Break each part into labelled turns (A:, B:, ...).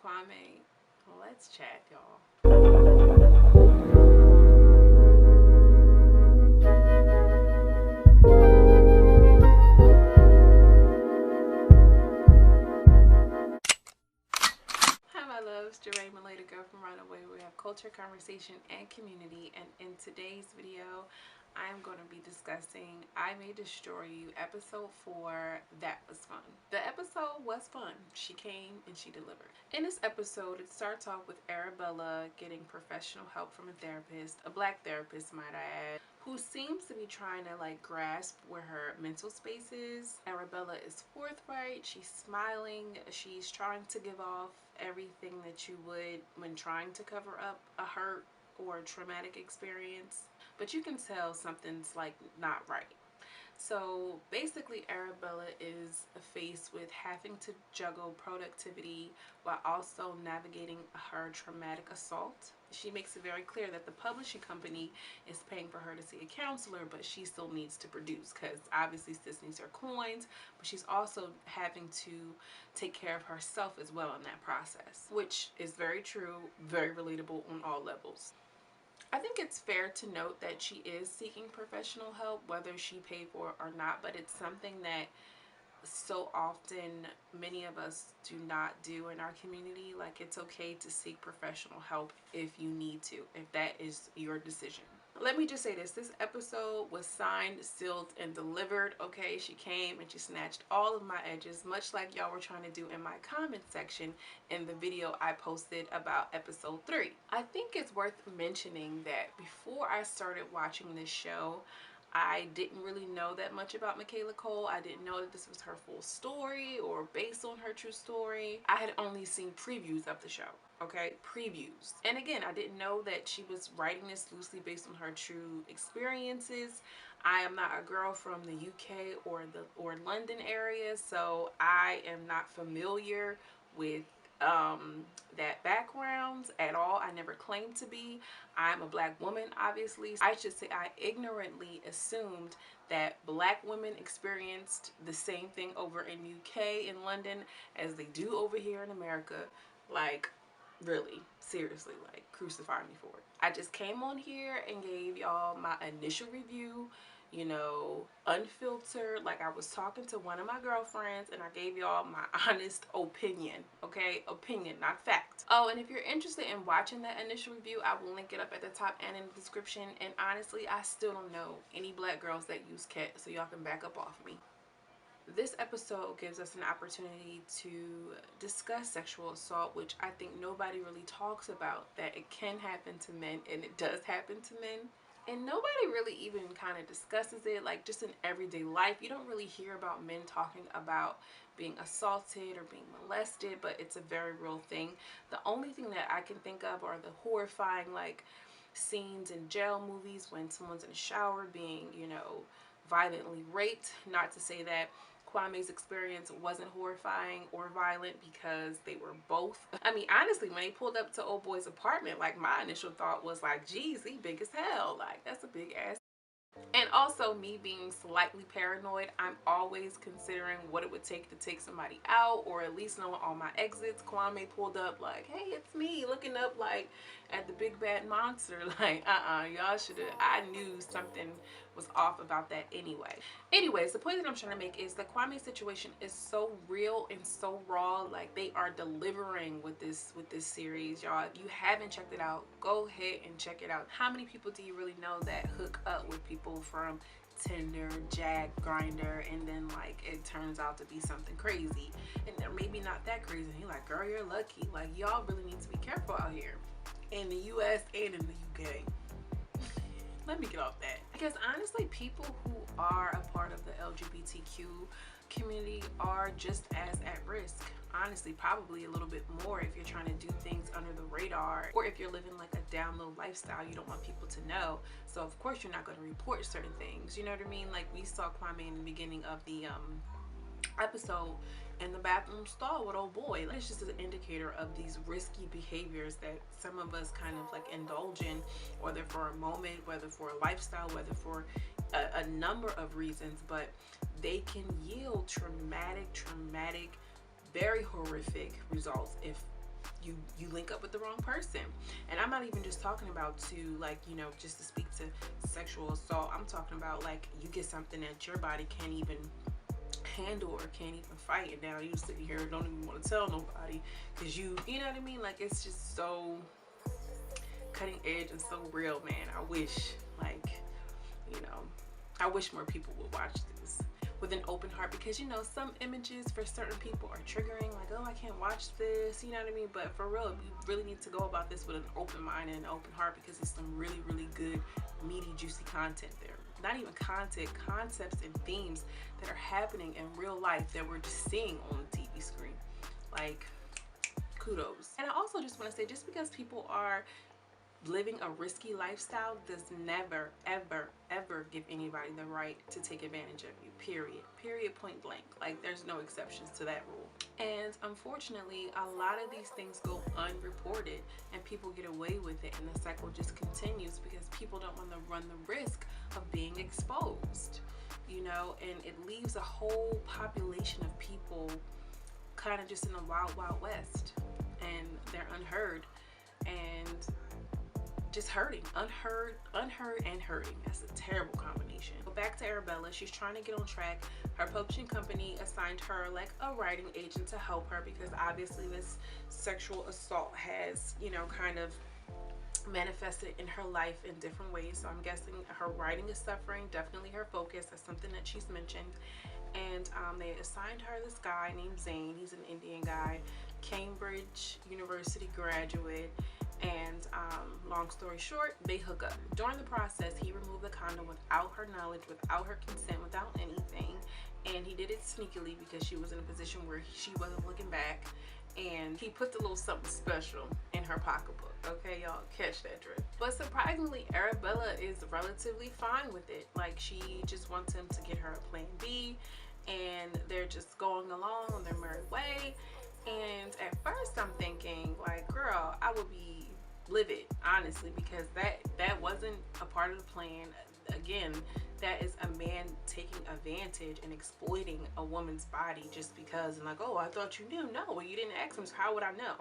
A: Kwame. Let's chat, y'all. Hi, my loves. Jeray Malay, girl from Runaway. We have culture, conversation, and community. And in today's video, I'm going to be discussing I May Destroy You, episode 4, That Was Fun. The episode was fun. She came and she delivered. In this episode, it starts off with Arabella getting professional help from a therapist, a black therapist, might I add, who seems to be trying to grasp where her mental space is. Arabella is forthright. She's smiling. She's trying to give off everything that you would when trying to cover up a hurt or a traumatic experience, but you can tell something's not right. So basically, Arabella is faced with having to juggle productivity while also navigating her traumatic assault. She makes it very clear that the publishing company is paying for her to see a counselor, but she still needs to produce because obviously sis needs her coins, but she's also having to take care of herself as well in that process, which is very true, very relatable on all levels. I think it's fair to note that she is seeking professional help, whether she paid for it or not, but it's something that so often many of us do not do in our community. It's okay to seek professional help if you need to, if that is your decision. Let me just say this episode was signed, sealed, and delivered, okay? She came and she snatched all of my edges, much like y'all were trying to do in my comment section in the video I posted about episode 3. I think it's worth mentioning that before I started watching this show, I didn't really know that much about Michaela Coel. I didn't know that this was her full story or based on her true story. I had only seen previews of the show, okay? Previews. And again, I didn't know that she was writing this loosely based on her true experiences. I am not a girl from the UK or London area, so I am not familiar with that background at all. I never claimed to be. I'm a black woman, obviously. I should say I ignorantly assumed that black women experienced the same thing over in UK in London as they do over here in America. Really, seriously, crucify me for it. I just came on here and gave y'all my initial review, unfiltered, I was talking to one of my girlfriends, and I gave y'all my honest opinion, okay? Opinion, not fact. Oh, and if you're interested in watching that initial review, I will link it up at the top and in the description. And honestly, I still don't know any black girls that use cat, so y'all can back up off me. This episode gives us an opportunity to discuss sexual assault, which I think nobody really talks about, that it can happen to men, and it does happen to men. And nobody really even kind of discusses it, just in everyday life. You don't really hear about men talking about being assaulted or being molested, but it's a very real thing. The only thing that I can think of are the horrifying, scenes in jail movies when someone's in a shower being, violently raped. Not to say that Kwame's experience wasn't horrifying or violent, because they were both. I mean, honestly, when they pulled up to old boy's apartment, my initial thought was geez, he big as hell. That's a big ass. And also, me being slightly paranoid, I'm always considering what it would take to take somebody out, or at least knowing all my exits. Kwame pulled up hey, it's me, looking up at the big bad monster. Y'all should have, I knew something was off about that anyway. Anyways, the point that I'm trying to make is the Kwame situation is so real and so raw. They are delivering with this series, y'all. If you haven't checked it out, go ahead and check it out. How many people do you really know that hook up with people from Tinder, Jag, Grinder, and then it turns out to be something crazy, and they're maybe not that crazy, and you're girl, you're lucky. Y'all really need to be careful out here in the US and in the UK. Let me get off that, because honestly, people who are a part of the LGBTQ community are just as at risk. Honestly, probably a little bit more if you're trying to do things under the radar, or if you're living a down low lifestyle you don't want people to know. So of course you're not going to report certain things, you know what I mean? We saw Kwame in the beginning of the episode in the bathroom stall with old boy. It's just an indicator of these risky behaviors that some of us kind of indulge in, whether for a moment, whether for a lifestyle, whether for a number of reasons, but they can yield traumatic, very horrific results if you link up with the wrong person. And I'm not even just talking about to, like, you know, just to speak to sexual assault. I'm talking about like you get something that your body can't even handle or can't even fight, and now you sit here and don't even want to tell nobody because you know what I mean. Like, it's just so cutting edge and so real, man. I wish, like, you know, I wish more people would watch this with an open heart, because you know some images for certain people are triggering, like, oh, I can't watch this, you know what I mean. But for real, you really need to go about this with an open mind and an open heart, because it's some really, really good, meaty, juicy content there. Not even content, concepts and themes that are happening in real life that we're just seeing on the TV screen. Like, kudos. And I also just want to say, just because people are living a risky lifestyle does never, ever, ever give anybody the right to take advantage of you, period, point blank. Like, there's no exceptions to that rule. And unfortunately, a lot of these things go unreported and people get away with it, and the cycle just continues because people don't want to run the risk of being exposed, you know. And it leaves a whole population of people kind of just in the wild, wild west, and they're unheard and just hurting, unheard and hurting. That's a terrible combination. But back to Arabella, she's trying to get on track. Her publishing company assigned her like a writing agent to help her, because obviously this sexual assault has, you know, kind of manifested in her life in different ways. So I'm guessing her writing is suffering, definitely her focus. That's something that she's mentioned. And they assigned her this guy named Zane. He's an Indian guy, Cambridge University graduate. And long story short, they hook up. During the process, he removed the condom without her knowledge, without her consent, without anything. And he did it sneakily because she was in a position where she wasn't looking back. And he put the little something special in her pocketbook. Okay, y'all, catch that drift. But surprisingly, Arabella is relatively fine with it. Like, she just wants him to get her a plan B, and they're just going along on their merry way. And at first I'm thinking, like, girl, I would be livid, honestly, because that wasn't a part of the plan. Again, that is a man taking advantage and exploiting a woman's body just because, and like, oh, I thought you knew. No, well, you didn't ask him, so how would I know?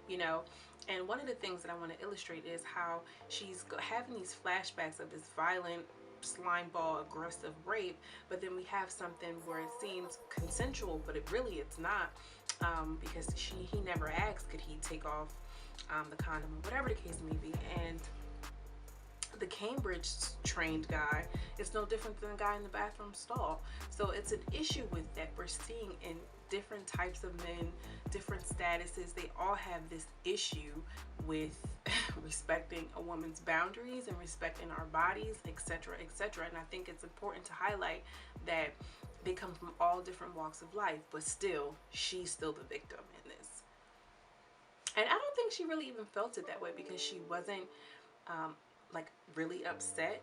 A: You know. And one of the things that I want to illustrate is how she's having these flashbacks of this violent, slime ball, aggressive rape, but then we have something where it seems consensual, but it's not, because he never asked could he take off the condom, or whatever the case may be. And the Cambridge trained guy is no different than the guy in the bathroom stall. So it's an issue with that we're seeing in different types of men, different statuses. They all have this issue with respecting a woman's boundaries and respecting our bodies, etc., etc. And I think it's important to highlight that they come from all different walks of life, but still, she's still the victim in this. And I don't think she really even felt it that way, because she wasn't like really upset,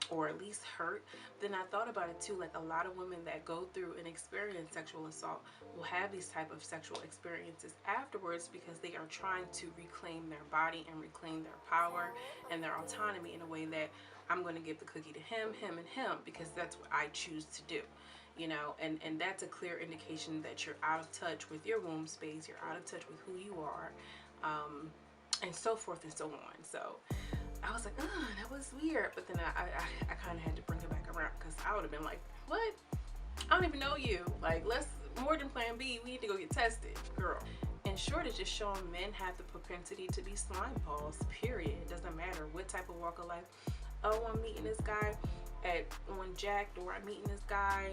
A: or at least hurt. Then I thought about it too, like a lot of women that go through and experience sexual assault will have these type of sexual experiences afterwards, because they are trying to reclaim their body and reclaim their power and their autonomy in a way that I'm going to give the cookie to him, and him, because that's what I choose to do. You know, and that's a clear indication that you're out of touch with your womb space, you're out of touch with who you are, and so forth and so on. So I was like, oh, that was weird. But then I kind of had to bring it back around, because I would have been like, what? I don't even know you. Like, let's, more than plan B, we need to go get tested, girl. In short, it's just showing men have the propensity to be slime balls, period. It doesn't matter what type of walk of life. Oh, I'm meeting this guy on Jacked, or I'm meeting this guy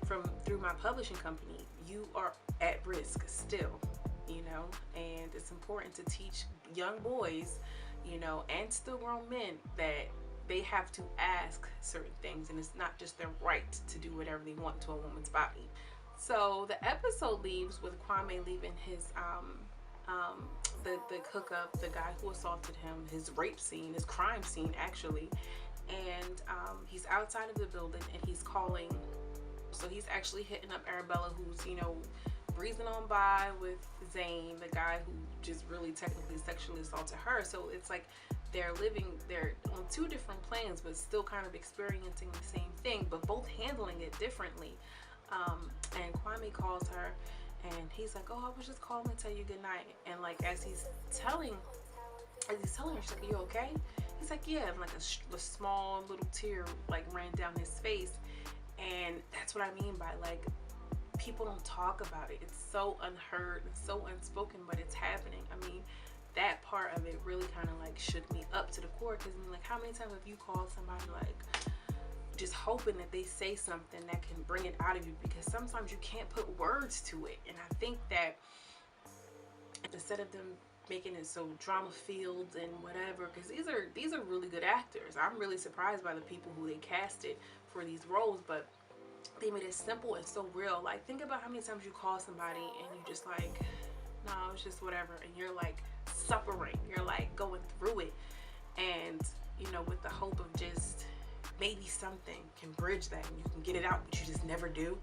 A: through my publishing company. You are at risk still, you know. And it's important to teach young boys, you know, and still grown men, that they have to ask certain things, and it's not just their right to do whatever they want to a woman's body. So the episode leaves with Kwame leaving his the hookup, the guy who assaulted him, his rape scene, his crime scene actually, and he's outside of the building and he's calling. So he's actually hitting up Arabella, who's, you know, breezing on by with Zane, the guy who just really technically sexually assaulted her. So it's like they're on two different planes, but still kind of experiencing the same thing, but both handling it differently. And Kwame calls her And he's like, oh, I was just calling to tell you good night. And like as he's telling her, she's like, are you okay? He's like, yeah. And like a small little tear like ran down his face. And that's what I mean by like, people don't talk about it. It's so unheard and so unspoken, but it's happening. I mean, that part of it really kind of like shook me up to the core, because I mean, like, how many times have you called somebody like just hoping that they say something that can bring it out of you, because sometimes you can't put words to it. And I think that instead of them making it so drama filled and whatever, because these are really good actors. I'm really surprised by the people who they casted for these roles, but they made it simple and so real. Like, think about how many times you call somebody and you just like, no, it's just whatever, and you're like suffering, you're like going through it, and you know, with the hope of just maybe something can bridge that and you can get it out, but you just never do.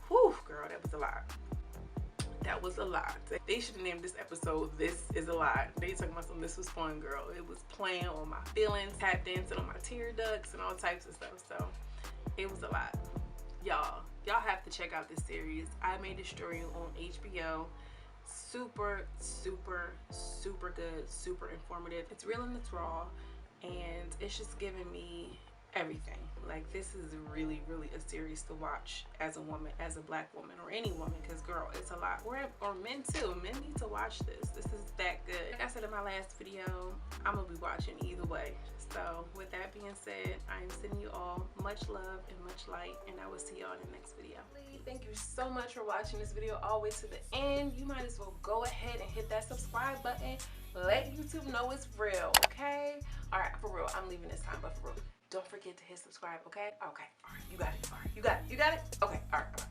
A: Whew, girl, that was a lot. That was a lot. They should have named this episode "This Is a Lot." They talking about something. This was fun, girl. It was playing on my feelings, tap dancing on my tear ducts and all types of stuff. So it was a lot. Y'all have to check out this series. I May Destroy You on HBO. Super good, super informative. It's real and it's raw, and it's just giving me everything. Like, this is really a series to watch as a woman, as a black woman, or any woman, because girl, it's a lot. Or men too. Men need to watch this. This is that good. Like I said in my last video, I'm gonna be watching either way. So with that being said, I'm sending you all much love and much light, and I will see y'all in the next video. Thank you so much for watching this video all the way to the end. You might as well go ahead and hit that subscribe button. Let YouTube know it's real, okay? All right, for real, I'm leaving this time, but for real, don't forget to hit subscribe, okay? Okay, all right, you got it, all right, you got it, okay, all right.